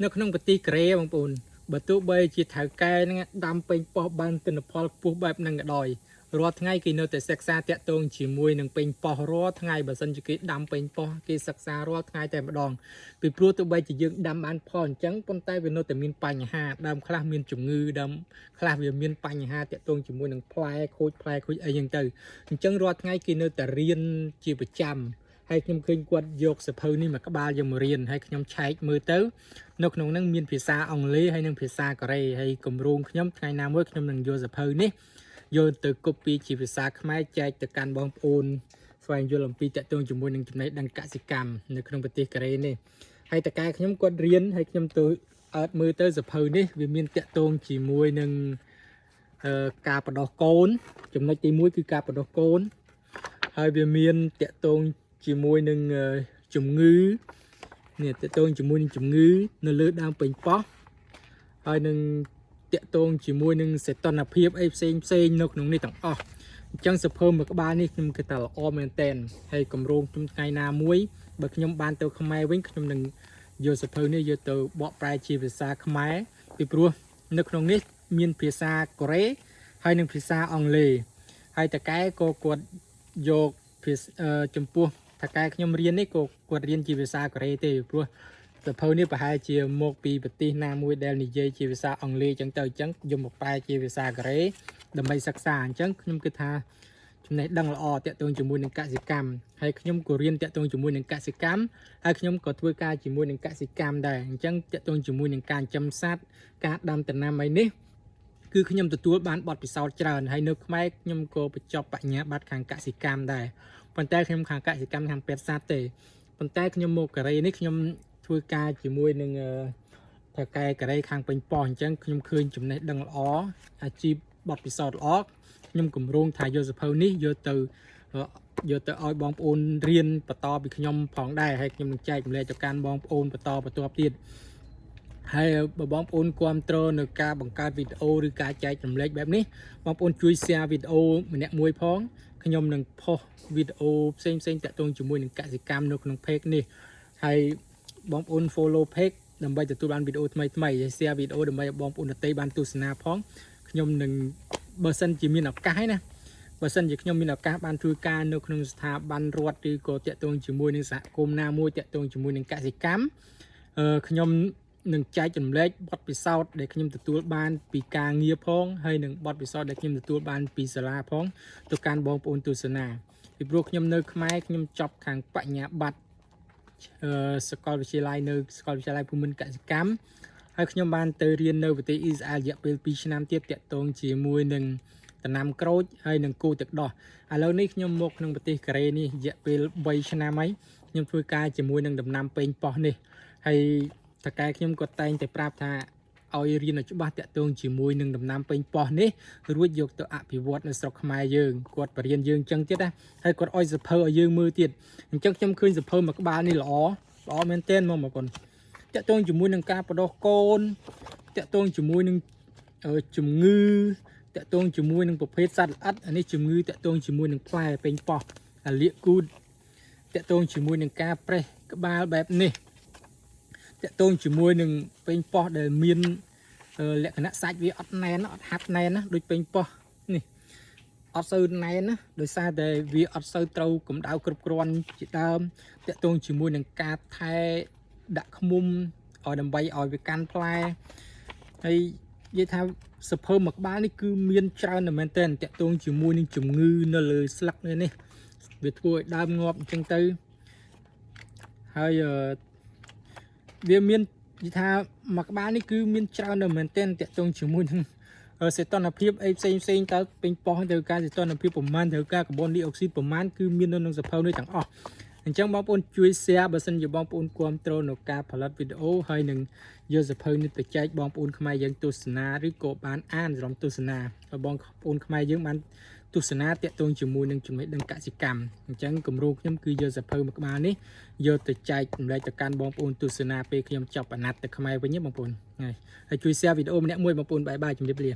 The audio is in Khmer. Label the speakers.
Speaker 1: នៅក្នុងប្រទេសកូរ៉េបងប្អូនបើទោះបីជាថៅកែហ្នឹងដាំពេញប៉ោះបានទិន្នផលខ្ពស់បែបហ្នឹងក៏ដោយរាល់ថ្ងៃគេនៅតែសិក្សាតាក់ទងជាមួយនឹងពេញប៉ោះរាល់ថ្ងៃបើសិនជាគេដាំពេញប៉ោះគេសិក្សារាល់ថ្ងៃតែម្ដងពីព្រោះទោះបីជាយើងដាំបានផលអញ្ចឹងប៉ុន្តែវានៅតែមានបញ្ហាដើមខ្លះមានជំងឺដើមខ្លះវាមានបញ្ហាតាក់ទងជាមួយនឹងផ្លែខូចអីចឹងទៅអញ្ចឹងរាល់ថ្ងៃគេនៅតែរៀនជាប្រចាំហើយខ្ញុំឃើញគាត់យកសភៅនេះមកក្បាលយកមករៀនហើយខ្ញុំឆែកមើលទៅនៅក្នុងហ្នឹងមានភាសាអង់គ្លេសហើយនិងភាសាកូរ៉េហើយគម្រោងខ្ញុំថ្ងៃណាមួយខ្ញុំនឹងយកសភៅនេះយកទៅ copy ជាភាសាខ្មែរចែកទៅកាន់បងប្អូនស្វែងយល់អំពីតាក់ទងជាមួយនឹងចំណេះដឹងកសិកម្មនៅក្នុងប្រទេសកូរ៉េនេះហើយតកែខ្ញុំគាត់រៀនហើយខ្ញុំទៅអើតមើលទៅសភៅនេះវាមានតាក់ទងជាមួយនឹងការបដោះកូនចំណុចទី1គឺការបដោះកូនហើយវាមានតាក់ទងជាមួយនឹងជំងឺនេះតាក់ទងជាមួយនឹងជំងឺនៅលើដើមពេញប៉ោះហើយនឹងតាក់ទងជាមួយនឹងសីតុណ្ហភាពអីផ្សេងនៅក្នុងនេះទាំងអស់អញ្ចឹងសភៅមួយក្បាលនេះខ្ញុំគិតថាល្អមែនតែនហើយគម្រោងខ្ញុំថ្ងៃណាមួយបើខ្ញុំបានទៅខ្មែរវិញខ្ញុំនឹងយកសភៅនេះយកទៅបកប្រែជាភាសាខ្មែរពីព្រោះនៅក្នុងនេះមានភាសាកូរ៉េហើយនិងភាសាអង់គ្លេសហើយតកែក៏គាត់យកចំពោះតកែខ្ញុំរៀននេះក៏គាត់រៀនជាភាសាកូរ៉េទេព្រោះសភៅនេះប្រហែលជាមកពីប្រទេសណាមួយដែលនិយាយជាភាសាអង់គ្លេសអញ្ចឹងទៅអញ្ចឹងយកមកប្រែជាភាសាកូរ៉េដើម្បីសិក្សាអញ្ចឹងខ្ញុំគិតថាចំណេះដឹងល្អតាក់ទងជាមួយនឹងកសិកម្មហើយខ្ញុំក៏រៀនតាក់ទងជាមួយនឹងកសិកម្មហើយខ្ញុំក៏ធ្វើការជាមួយនឹងកសិកម្មដែរអញ្ចឹងតាក់ទងជាមួយនឹងការចិញ្ចឹមសត្វការដាំដំណាំអីនេះគឺខ្ញុំទទួលបានបទពិសោធន៍ច្រើនហើយនៅខ្មែរខ្ញុំក៏បញ្ចប់បញ្ញាបត្រខាងកសិកម្មដែរប៉ុន្តែខ្ញុំខាងកសិកម្មខាងពេទ្យសត្វទេប៉ុន្តែខ្ញុំមកកូរ៉េនេះខ្ញុំធ្វើការជាមួយនឹងថៅកែកូរ៉េខាងពេញប៉ោះអញ្ចឹងខ្ញុំឃើញចំណេះដឹងល្អអាជីពបទពិសោធន៍ល្អខ្ញុំគម្រោងថាយកសភៅនេះយកទៅឲ្យបងប្អូនរៀនបន្តពីខ្ញុំផងដែរហើយខ្ញុំនឹងចែកម្លែកទៅកាន់បងប្អូនបន្តទៀតហើយបើបងប្អូនគាំទ្រនៅការបង្កើតវីដេអូឬការចែករំលែកបែបនេះបងប្អូនជួយ share វីដេអូម្នាក់មួយផងខ្ញុំនឹងផុសវីដេអូផ្សេងតាក់ទងជាមួយនឹងកសិកម្មនៅក្នុង page នេះហើយបងប្អូន follow page ដើម្បីទទួលបានវីដេអូថ្មីហើយ share វីដេអូដើម្បីឲ្យបងប្អូនដទៃបានទស្សនាផងខ្ញុំនឹងបើសិនជាមានឱកាសហើយណាបើសិនជាខ្ញុំមានឱកាសបានធ្វើការនៅក្នុងស្ថាប័នរដ្ឋឬក៏តាក់ទងជាមួយនឹងសហគមន៍ណាមួយតាក់ទងជាមួយនឹងកសិកម្មខ្ញុំនឹងចែកចម្លែកបទពិសោធន៍ដែលខ្ញុំទទួលបានពីការងារផងហើយនឹងបទពិសោធន៍ដែលខ្ញុំទទួលបានពីសាលាផងទៅកាន់បងប្អូនទស្សនាពីព្រោះខ្ញុំនៅខ្មែរខ្ញុំចប់ខាងបញ្ញាបត្រសាកលវិទ្យាល័យនៅសាកលវិទ្យាល័យភូមិន្ទកសិកម្មហើយខ្ញុំបានទៅរៀននៅប្រទេសអ៊ីស្រាអែលរយៈពេល2ឆ្នាំទៀតតាក់ទងជាមួយនឹងដំណាំក្រូចហើយនឹងគោទឹកដោះឥឡូវនេះខ្ញុំមកក្នុងប្រទេសកូរ៉េនេះរយៈពេល3ឆ្នាំហើយខ្ញុំធ្វើការជាមួយនឹងដំណាំពេញប៉ោះនេះហើយតកែខ្ញុំក៏តែងតែប្រាប់ថាឲ្យរៀនឲ្យច្បាស់តាក់ទងជាមួយនឹងដំណាំពេញប៉ោះនេះរួចយកទៅអភិវឌ្ឍនៅស្រុកខ្មែរយើងគាត់បរៀនយើងអញ្ចឹងទៀតណាហើយគាត់ឲ្យសភៅឲ្យយើងមើលទៀតអញ្ចឹងខ្ញុំឃើញសភៅមួយក្បាលនេះល្អមែនទែនមកបងប្អូនតាក់ទងជាមួយនឹងការបដោះកូនតាក់ទងជាមួយនឹងជំងឺតាក់ទងជាមួយនឹងប្រភេទសត្វល្អិតអានេះជំងឺតាក់ទងជាមួយនឹងផ្លែពេញប៉ោះអាលៀកគូតតាក់ទងជាមួយនឹងការប្រេះក្បាលបែបនេះតាក់ទងជាមួយនឹងពេញប៉ោះដែលមានលក្ខណៈសាច់វាអត់ណែនអត់ហាប់ណែនណាដូចពេញប៉ោះនេះអត់សូវណែនណាដោយសារតែវាអត់សូវត្រូវកម្ដៅគ្រប់គ្រាន់ជាដើមតាក់ទងជាមួយនឹងការថែដាក់ឃ្មុំឲ្យដើម្បីឲ្យវាកាន់ផ្លែហើយនិយាយថាសភៅមួយក្បាលនេះគឺមានច្រើនណាស់មែនទែនតាក់ទងជាមួយនឹងជំងឺនៅលើស្លឹកនេះវាធ្វើឲ្យដើមងាប់អញ្ចឹងទៅហើយវាមាននិយាយថាមួយក្បាលនេះគឺមានច្រើនណាស់មែនទែនតាក់ទងជាមួយនឹងសីតុណ្ហភាពអីផ្សេងតើពេញប៉ោះត្រូវការសីតុណ្ហភាពប្រមាណត្រូវការកាបូនឌីអុកស៊ីតប្រមាណគឺមាននៅក្នុងសភៅនេះទាំងអស់អញ្ចឹងបងប្អូនជួយ share បើសិនជាបងប្អូនគាំទ្រនៅការផលិតវីដេអូហើយនឹងយកសភៅនេះទៅចែកបងប្អូនខ្មែរយើងទស្សនាឬក៏បានអានសម្រាប់ទស្សនាហើយបងប្អូនខ្មែរយើងបានទស្សនាតាក់ទងជាមួយនឹងចំណេះដឹងកសិកម្មអញ្ចឹងគម្រោងខ្ញុំគឺយកសភៅមួយក្បាលនេះយកទៅចែកចម្លែកទៅកាន់បងប្អូនទស្សនាពេលខ្ញុំចប់អាណត្តិទៅខ្មែរវិញបងប្អូនហើយជួយ share វីដេអូម្នាក់មួយបងប្អូនបាយជម្រាបលា